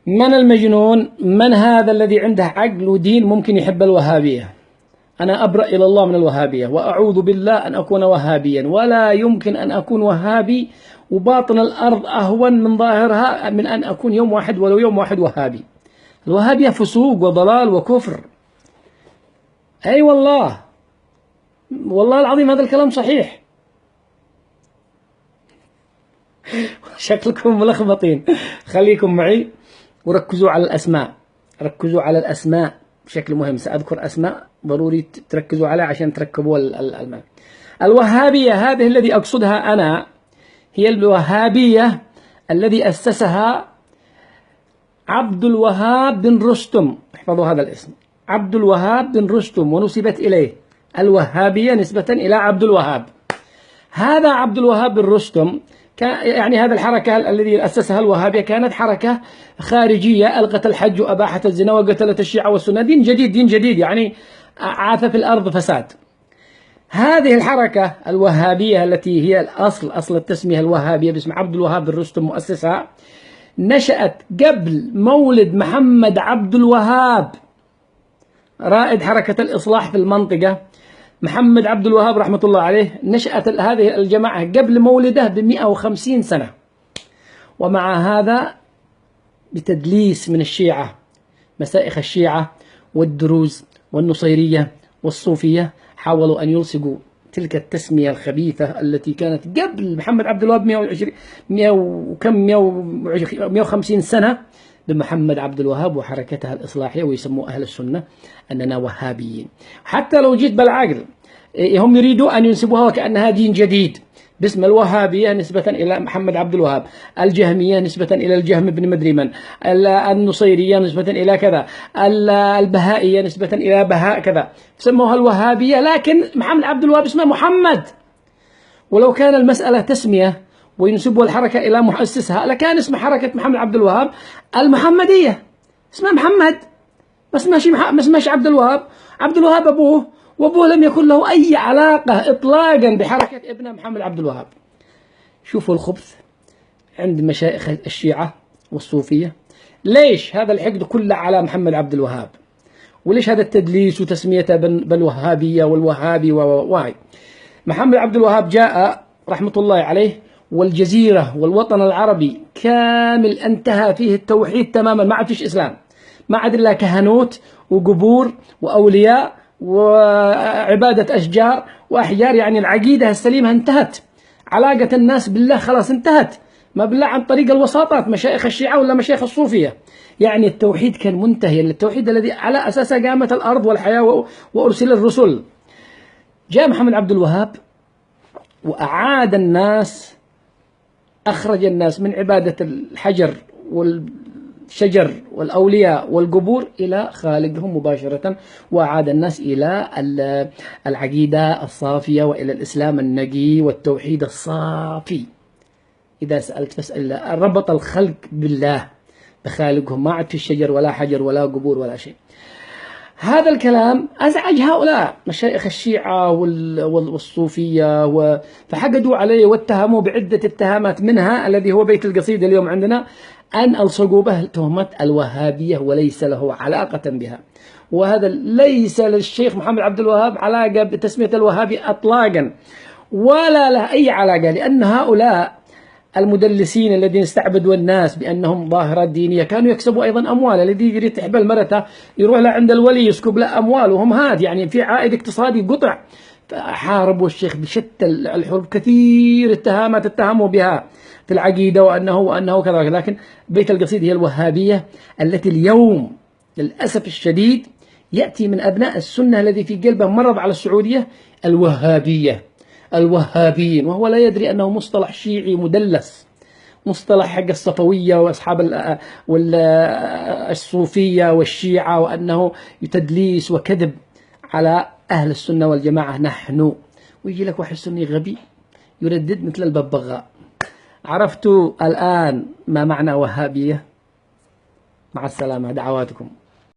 من المجنون؟ من هذا الذي عنده عقل ودين ممكن يحب الوهابية؟ أنا أبرأ إلى الله من الوهابية، وأعوذ بالله أن أكون وهابيا، ولا يمكن أن أكون وهابي وباطن الأرض أهون من ظاهرها من أن أكون يوم واحد ولو يوم واحد وهابي. الوهابية فسوق وضلال وكفر. أي والله، والله العظيم هذا الكلام صحيح. شكلكم ملخبطين. خليكم معي وركزوا على الأسماء، ركزوا على الأسماء بشكل مهم. سأذكر أسماء ضروري تركزوا عليها عشان تركبوا المعنى. الوهابية هذه الذي أقصدها أنا هي الوهابية الذي أسسها عبد الوهاب بن رستم. احفظوا هذا الاسم، عبد الوهاب بن رستم، ونسبت إليه الوهابية نسبة إلى عبد الوهاب. هذا عبد الوهاب بن رستم يعني هذا الحركة الذي أسسها الوهابية كانت حركة خارجية ألغت الحج وأباحت الزنا وقتلت الشيعة والسنة. دين جديد، دين جديد، يعني عاث في الأرض فساد. هذه الحركة الوهابية التي هي الأصل، أصل التسمية الوهابية باسم عبد الوهاب بن رستم مؤسسها، نشأت قبل مولد محمد عبد الوهاب رائد حركة الإصلاح في المنطقة. محمد عبد الوهاب رحمة الله عليه نشأت هذه الجماعة قبل مولده ب150 سنة. ومع هذا بتدليس من الشيعة، مسائخ الشيعة والدروز والنصيرية والصوفية حاولوا أن يلصقوا تلك التسمية الخبيثة التي كانت قبل محمد عبد الوهاب 150 سنة بمحمد عبد الوهاب وحركتها الإصلاحية، ويسموا أهل السنة أننا وهابيين. حتى لو جيت بالعقل هم يريدوا أن ينسبوها وكأنها دين جديد باسم الوهابية نسبة إلى محمد عبد الوهاب، الجهمية نسبة إلى الجهم بن مدري من، النصيرية نسبة إلى كذا، البهائية نسبة إلى بهاء كذا، سموها الوهابية. لكن محمد عبد الوهاب اسمه محمد، ولو كان المسألة تسمية وينسبوا الحركة إلى مؤسسها لكان اسم حركة محمد عبد الوهاب المحمدية، اسمه محمد، ما اسمهش عبد الوهاب. عبد الوهاب أبوه، وأبوه لم يكن له أي علاقة إطلاقا بحركة ابنه محمد عبد الوهاب. شوفوا الخبث عند مشايخ الشيعة والصوفية. ليش هذا الحقد كله على محمد عبد الوهاب؟ وليش هذا التدليس وتسميته بالوهابية والوهابي وواي؟ محمد عبد الوهاب جاء رحمة الله عليه والجزيرة والوطن العربي كامل انتهى فيه التوحيد تماما، ما عاد فيش إسلام، ما عاد إلا كهنوت وقبور وأولياء وعبادة أشجار وأحجار. يعني العقيدة السليمة انتهت، علاقة الناس بالله خلاص انتهت، ما بالله عن طريق الوساطات مشايخ الشيعة ولا مشايخ الصوفية. يعني التوحيد كان منتهي، التوحيد الذي على أساسه قامت الأرض والحياة وأرسل الرسل. جاء محمد عبد الوهاب وأعاد الناس، أخرج الناس من عبادة الحجر والشجر والأولياء والقبور إلى خالقهم مباشرة، وأعاد الناس إلى العقيدة الصافية وإلى الإسلام النقي والتوحيد الصافي. إذا سألت فاسأل، ربط الخلق بالله بخالقهم، ما عاد في الشجر ولا حجر ولا قبور ولا شيء. هذا الكلام أزعج هؤلاء مشايخ الشيعة والصوفية، فحقدوا عليه واتهموا بعدة اتهامات، منها الذي هو بيت القصيدة اليوم عندنا أن ألصقوا به تهمة الوهابية وليس له علاقة بها. وهذا ليس للشيخ محمد عبد الوهاب علاقة بتسمية الوهابي أطلاقا، ولا له أي علاقة، لأن هؤلاء المدلسين الذين استعبدوا الناس بأنهم ظاهرات دينية كانوا يكسبوا أيضا أموال. الذي يريد تحبل مرته يروح له عند الولي يسكب له أموال، وهم هاد يعني في عائد اقتصادي قطع. فحاربوا الشيخ بشتى الحروب، كثير اتهامات اتهموا بها في العقيدة وأنه كذا. لكن بيت القصيد هي الوهابية التي اليوم للأسف الشديد يأتي من أبناء السنة الذي في قلبه مرض على السعودية الوهابية، الوهابيين، وهو لا يدري أنه مصطلح شيعي مدلس، مصطلح حق الصفوية وأصحاب الصوفية والشيعة، وأنه تدليس وكذب على أهل السنة والجماعة نحن. ويجي لك واحد سني غبي يردد مثل الببغاء. عرفتوا الآن ما معنى وهابية؟ مع السلامة، دعواتكم.